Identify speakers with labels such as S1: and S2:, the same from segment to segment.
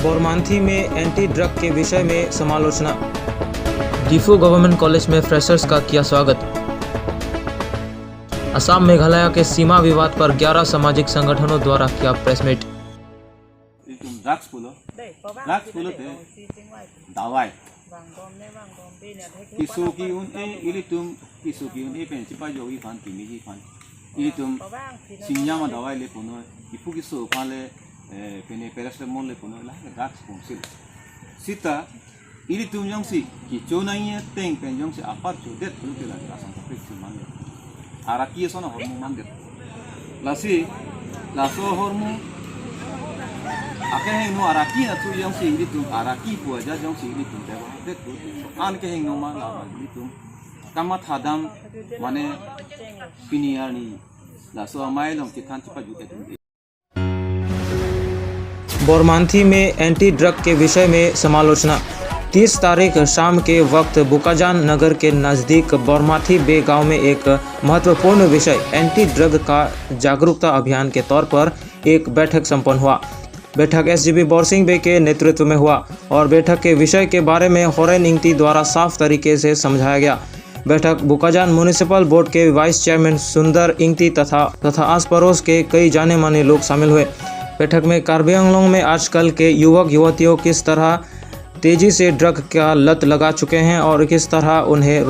S1: बोरमांथी में anti drug के विषय में समालोचना। डिफू गवर्नमेंट कॉलेज में फ्रेशर्स का किया स्वागत। असम मेघालय के सीमा विवाद पर 11 सामाजिक संगठनों द्वारा किया press meet.
S2: Araki es una hormona mande. Laso hormona. Akan heng no araki na tu yang si itu araki buat aja yang si itu deh. Betul. An ke heng no ma lawa itu. Kamat hadam mana piniar ni. Laso amai long kita cepat juga tu.
S1: बोरमांथी में anti drug के विषय में समालोचना। 30 तारीख शाम के वक्त बुकाजान नगर के नज़दीक बोरमांथी बे गांव में एक महत्वपूर्ण विषय एंटी ड्रग का जागरूकता अभियान के तौर पर एक बैठक संपन्न हुआ। बैठक एसजीबी बोरसिंह बे के नेतृत्व में हुआ और बैठक के विषय के बारे में होरेन इंगती द्वारा साफ तरीके से समझाया गया। बैठक बुकाजान म्यूनिसिपल बोर्ड के वाइस चेयरमैन सुंदर इंगती तथा आस पड़ोस के कई जाने माने लोग शामिल हुए। बैठक में कार्बी आंगलोंग में आजकल के युवक युवतियों किस तरह तेजी से ड्रग का लत लगा चुके हैं और किस तरह उन्हें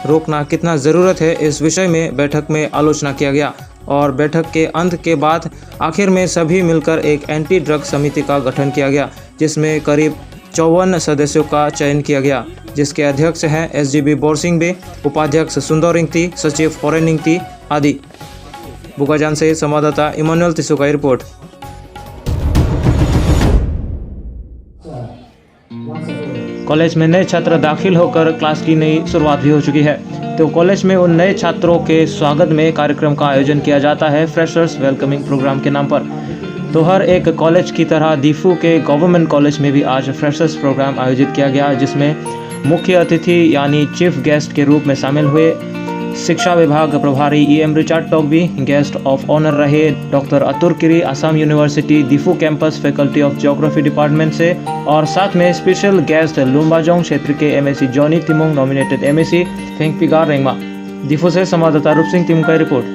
S1: रोकना कितना ज़रूरत है, इस विषय में बैठक में आलोचना किया गया। और बैठक के अंत के बाद आखिर में सभी मिलकर एक एंटी ड्रग समिति का गठन किया गया, जिसमें करीब 54 सदस्यों का चयन किया गया, जिसके अध्यक्ष हैं एसजीबी बोरसिंह बे, उपाध्यक्ष सुंदर इंगती, सचिव होरेन इंगती आदि। बुकाजान से संवाददाता इमानुएल तिसु का रिपोर्ट। कॉलेज में नए छात्र दाखिल होकर क्लास की नई शुरुआत भी हो चुकी है, तो कॉलेज में उन नए छात्रों के स्वागत में कार्यक्रम का आयोजन किया जाता है फ्रेशर्स वेलकमिंग प्रोग्राम के नाम पर। तो हर एक कॉलेज की तरह डिफू के गवर्नमेंट कॉलेज में भी आज फ्रेशर्स प्रोग्राम आयोजित किया गया, जिसमें मुख्य अतिथि यानी चीफ गेस्ट के रूप में शामिल हुए शिक्षा विभाग प्रभारी EM Richard Tongbi. Guest of honour रहे doctor Atur Kiri, Assam university Diphu campus faculty of geography department से, और साथ में स्पेशल गेस्ट लुम्बाजोंग क्षेत्र के MAC Johnny Timung nominated MAC Phengpiga Rengma. Diphu से संवाददाता रूप सिंह तिम का रिपोर्ट।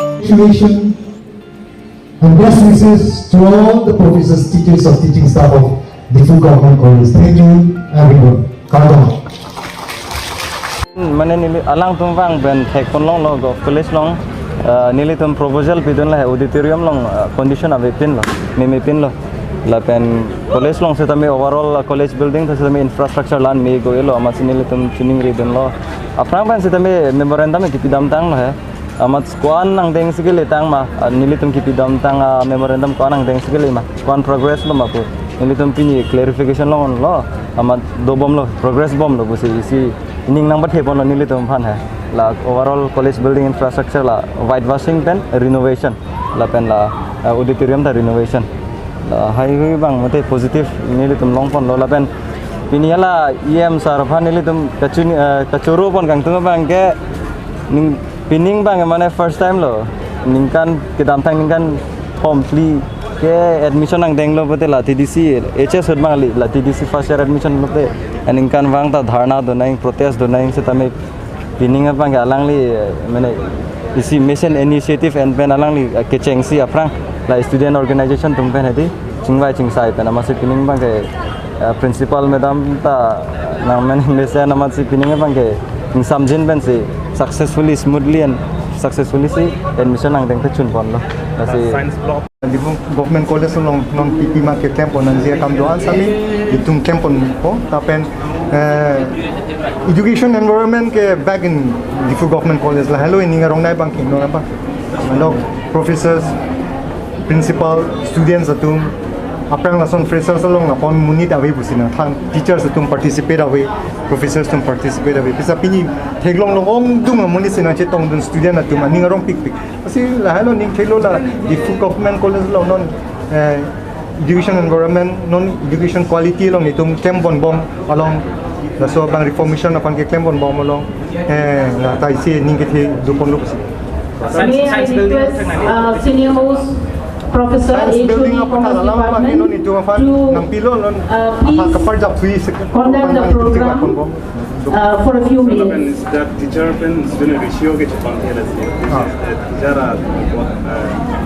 S3: मैंने नीले अलांग तुम वांग बेन थेकोन लोंग लो गो कॉलेज लोंग नीले तुम प्रोपोजल पिदन ला ऑडिटोरियम लोंग कंडीशन अबे पिन लो मे पिन लो ला पेन कॉलेज लोंग से तमे ओवरऑल कॉलेज बिल्डिंग से तमे इंफ्रास्ट्रक्चर लान मे गो येलो अमस नीले तुम चुनिंग रिदन लो अपना बन से तमे मेमोरेंडम की पिदम तांग लो है अमत स्क्वान नंग देंग सिगले तांग मा नीले तुम की पिदम तांग मेमोरेंडम को नंग देंग सिगले मा स्क्वान प्रोग्रेस लो मा को नीले तुम पिनी क्लैरिफिकेशन लो अमत दो बम लो प्रोग्रेस बम लो बुसे इसी निंग नंबर थे बोनो नीले तुम फान है ला ओवरऑल कॉलेज बिल्डिंग इंफ्रास्ट्रक्चर ला वाइट वॉशिंग पेन रिनोवेशन ला पेन ला ऑडिटोरियम ता रिनोवेशन ला हाई हुई बांग मते पॉजिटिव नीले तुम लॉन्ग फोन लो ला पेन पिनियाला ईएम सर फान नीले तुम कचुरो पन गंग तुम बांग के निंग पिनिंग बांग माने फर्स्ट टाइम लो निंगकान के दाम थांग निंगकान फॉर्म फ्ली के admission ang denglo bote la TDC HS hot bang la TDC first year admission bote and inkan bang ta dharna do nai protest do nai se tame pining bang alang li mane isi mission initiative and pen alang li kecheng si aprang la student organization tum pen hedi chingwai chingsai pen amase pining bang ke principal madam ta na man mesa namasi pining bang ke samjin ben se successfully smoothly and successfully si admission ang deng chun pon lo science block
S4: government college non PP market camp on Anzia Kamdoan Sami itum camp on po tapen education environment ke back in Difu government college la hello in ngarong nai banking no ba no professors principal students atum aprang lason freshers along na pon munit awi busina thang teachers atum participate awi professors atum participate awi pisa pini theglong long dung munit sina che tong dun student atum ani ngarong pik asi la hello ning thelo la Difu government college lo non education environment non education quality long itum camp bon bom along แล้วส่วนบาง reformation นะพันเกล้มบนบอมลงนะแต่ที่นิ่งก็ที่ดูคนลุก
S5: May I request senior most Professor
S4: Science building apa tak dalam apa ni non itu apa nampilo non apa keperjap sui
S5: conduct the program for a few minutes.
S6: That teacher pen student ratio ke Jepang ke lah sih. Teacher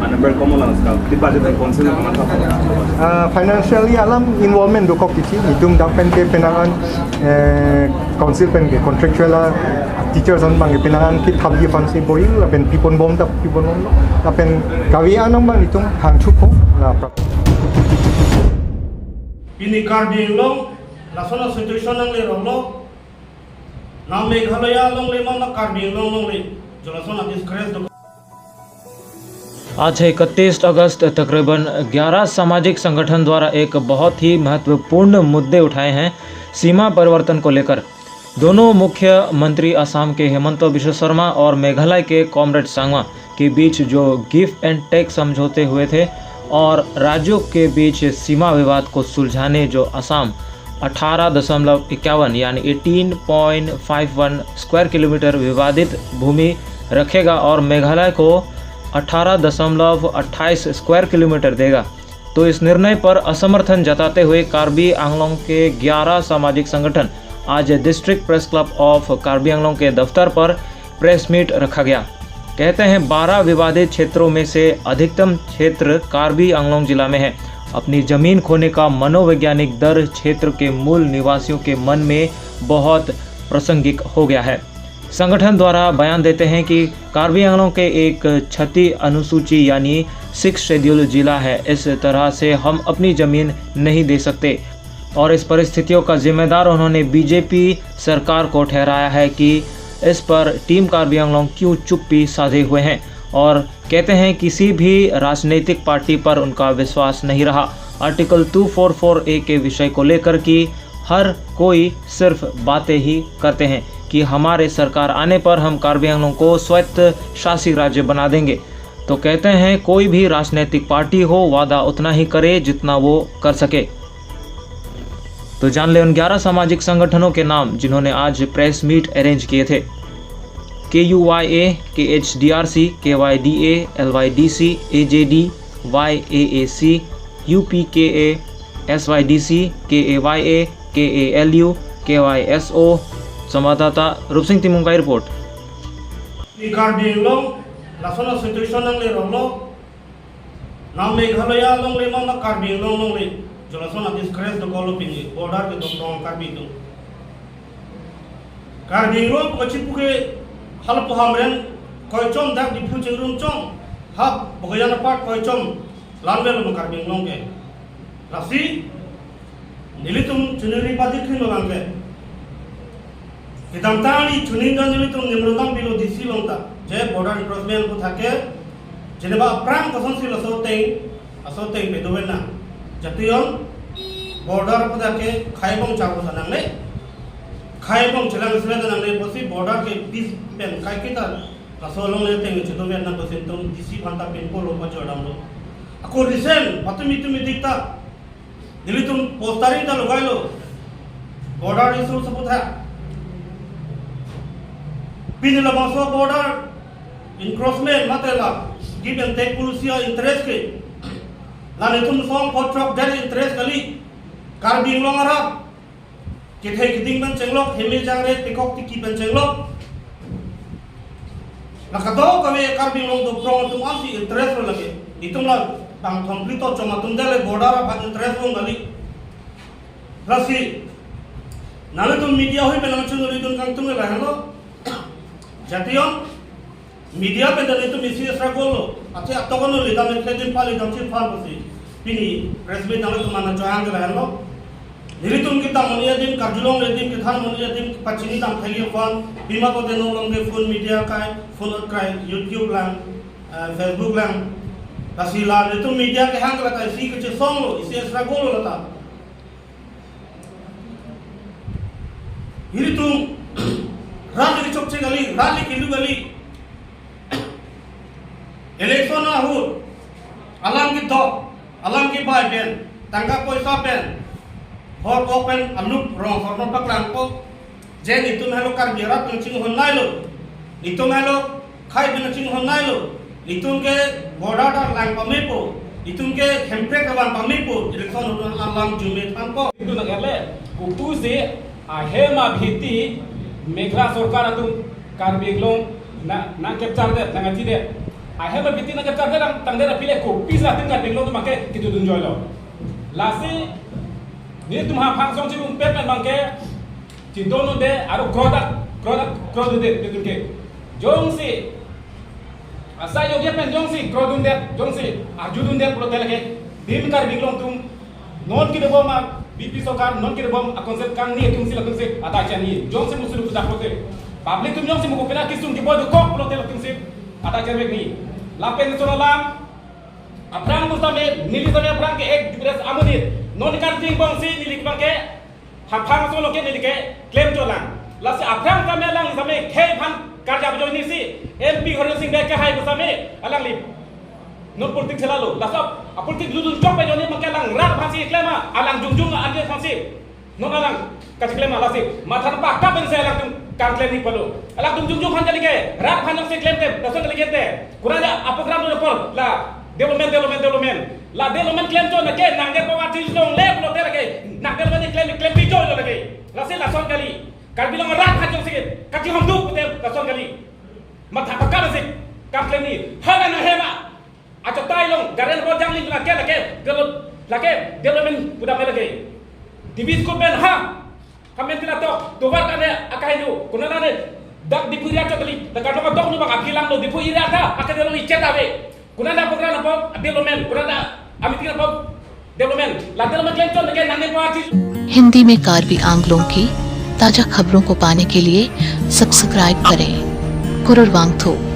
S6: mana berkomulan sekarang. Di budget dan konsen apa nak?
S4: Financially alam involvement do kok kici itu dapat ke penangan council pen ke contractual lah teachers on bang ke penangan kit habis fancy boy lah pen pipon bom tak pipon bom lah pen kawian ang bang itu hang cukup lah.
S7: Ini Karbi long, lasona situation ang le rolo. Na Meghalaya long le mang na Karbi long le. जो lasona disgrace do.
S1: आज 31 अगस्त तकरीबन 11 सामाजिक संगठन द्वारा एक बहुत ही महत्वपूर्ण मुद्दे उठाए हैं सीमा परिवर्तन को लेकर। दोनों मुख्यमंत्री असम के हेमंत बिश्व शर्मा और मेघालय के कॉमरेड सांगमा के बीच जो गिव एंड टेक समझौते हुए थे और राज्यों के बीच सीमा विवाद को सुलझाने जो असम 18.51 यानी 18.51 स्क्वायर किलोमीटर विवादित भूमि रखेगा और मेघालय को 18.28 स्क्वायर किलोमीटर देगा, तो इस निर्णय पर असमर्थन जताते हुए कार्बी आंगलोंग के 11 सामाजिक संगठन आज district press club of Karbi Anglong के दफ्तर पर प्रेस मीट रखा गया। कहते हैं 12 विवादित क्षेत्रों में से अधिकतम क्षेत्र कार्बी आंगलोंग जिला में है। अपनी जमीन खोने का मनोवैज्ञानिक डर क्षेत्र के मूल निवासियों के मन में बहुत प्रासंगिक हो गया है। संगठन द्वारा बयान देते हैं कि कार्बी आंगलोंग के एक क्षति अनुसूची यानी 6 शेड्यूल जिला है। इस तरह से हम अपनी ज़मीन नहीं दे सकते और इस परिस्थितियों का जिम्मेदार उन्होंने बीजेपी सरकार को ठहराया है कि इस पर टीम कार्बी आंगलोंग क्यों चुप्पी साधे हुए हैं और कहते हैं किसी भी राजनीतिक पार्टी पर उनका विश्वास नहीं रहा। आर्टिकल 244A के विषय को लेकर कि हर कोई सिर्फ बातें ही करते हैं कि हमारे सरकार आने पर हम कार्बी आंगलोंग को स्वायत्त शासी राज्य बना देंगे, तो कहते हैं कोई भी राजनीतिक पार्टी हो वादा उतना ही करे जितना वो कर सके। तो जान ले उन 11 सामाजिक संगठनों के नाम जिन्होंने आज प्रेस मीट अरेंज किए थे। KUYA, KHDRC, KYDA, LYDC, AJD, YAAC, UPKA, SYDC, KAYA, KALU, KYSO। संवाददाता रूप सिंह तिमुंग का report.
S7: Karbi long, lasona situation ang le rolo. Na Meghalaya long le mang na Karbi long le. जो lasona disgrace do kolo pingi border ke dong Karbi do. Karbi long ko chipuke hal pohamren koi chom dak dipu chengrum chom hab bogayana part koi chom lanbel mo Karbi long ke. Lasi nilitum chunuri padik hin lo langke. Kita tadi cunin dan jadi tuh nimrudang bilo di silong ta, jadi border crossman ko thake, jadi bah perang kosan sila asoteng bedowen na, jadi yon border ko thake khaibong capo sanang le, khaibong celang sila sanang le posi border ke bis pen khai kita, kasolong le teng cedowen na posi tum disi panta pen ko lo pa jodam lo, aku recent patu mitu dikta, jadi tum postarin ta logai lo, border isu sebut ha. Pinila bangsa border encroachment matela give and take policia interest ke lan itu song for truck dari interest kali Karbi long arab kithe kiting ban chenglok hemil jangre pikok tiki ban chenglok nakado kami Karbi long do prong tu masi interest lo lagi itumla bang complete choma tundale border ab interest long kali rasi nale tu media hoi belang chunuri dun kang tunge lahalo Jatiyon media pe dan itu misi struggle ache attogono lida men kedin pali damchi fal basi pini press meet nalo tumana joang gala hello nilitum kita monia din karjulong ledim kithan monia din pachini dam thagi phone bima ko deno longge phone media kai phone kai YouTube lang Facebook lang kasi la nilitum media ke hang lata isi ke song lo isi struggle lata nilitum Rally chokche gali, rally kilu gali. Election ahur, alam ki dog, alam ki buy pen, tangka poisa pen. hor open alup rong horno paklang ko je nitum helo kar biara tung ching honnai lo nitum helo khai bin ching honnai lo nitum ke boda da lang pamepo nitum ke khempre kawan pamepo election alam jume than ko
S8: itu nagarle kutu se ahema bhiti meghla sarkar atum karbiglong na capture de nangati de ahema bhiti na capture de tangdera pile ko pisa tin karbiglong tu make kitu dun joy lo lasi ni tumha function chi um payment banke chi dono de aro kroda de tunke jongsi asa yogi pen jongsi krodun de jongsi ajudun de protele ke dim karbiglong tum non ki de boma BP Sokar non kira bom akonsep kang ni tung sila tung sip ata chani jong se musul kuda pote public tum jong se muko pena kisung ki bodu kok prote tung sip ata chani ni lapen sonalam aprang musame nili sone aprang ke ek dibres amunit non kan ting bong si nili bang ke hapang solo ke nili ke claim cholang lase aprang kame lang same khe phan karja bjo ni si MP Horin Singh ke hai musame alang li non politik selalu lasap politik ludun coba joni mengkelang rat pasi klema alang jungjung ande pasi non alang kas klema lasi mathan pa kaben se alang kan kleni palo alang jungjung han jalige rat phanjong se klem te dason jalige te kurang program do pol la development la development klem to na ke nangge pawati long le plo te lage nak development klem bi jo lage lasi lason kali kal bilang rat phanjong se kaki hamdu te dason kali matha pa kaben se kan kleni hala na hema acho tai long garen bo jang ling lake development udah melage divis ko ben ha kamen tila to war kane akai du kunana ne dak dipuri acho tali daga no dok no baka kilang do dipuri ata akade lo icheta be kunana program po development kunana amitina po development la development claim to lage nane party
S9: Hindi में कार्बी आंग्लों की ताजा खबरों को पाने के लिए subscribe करें कुरुर वांगथो।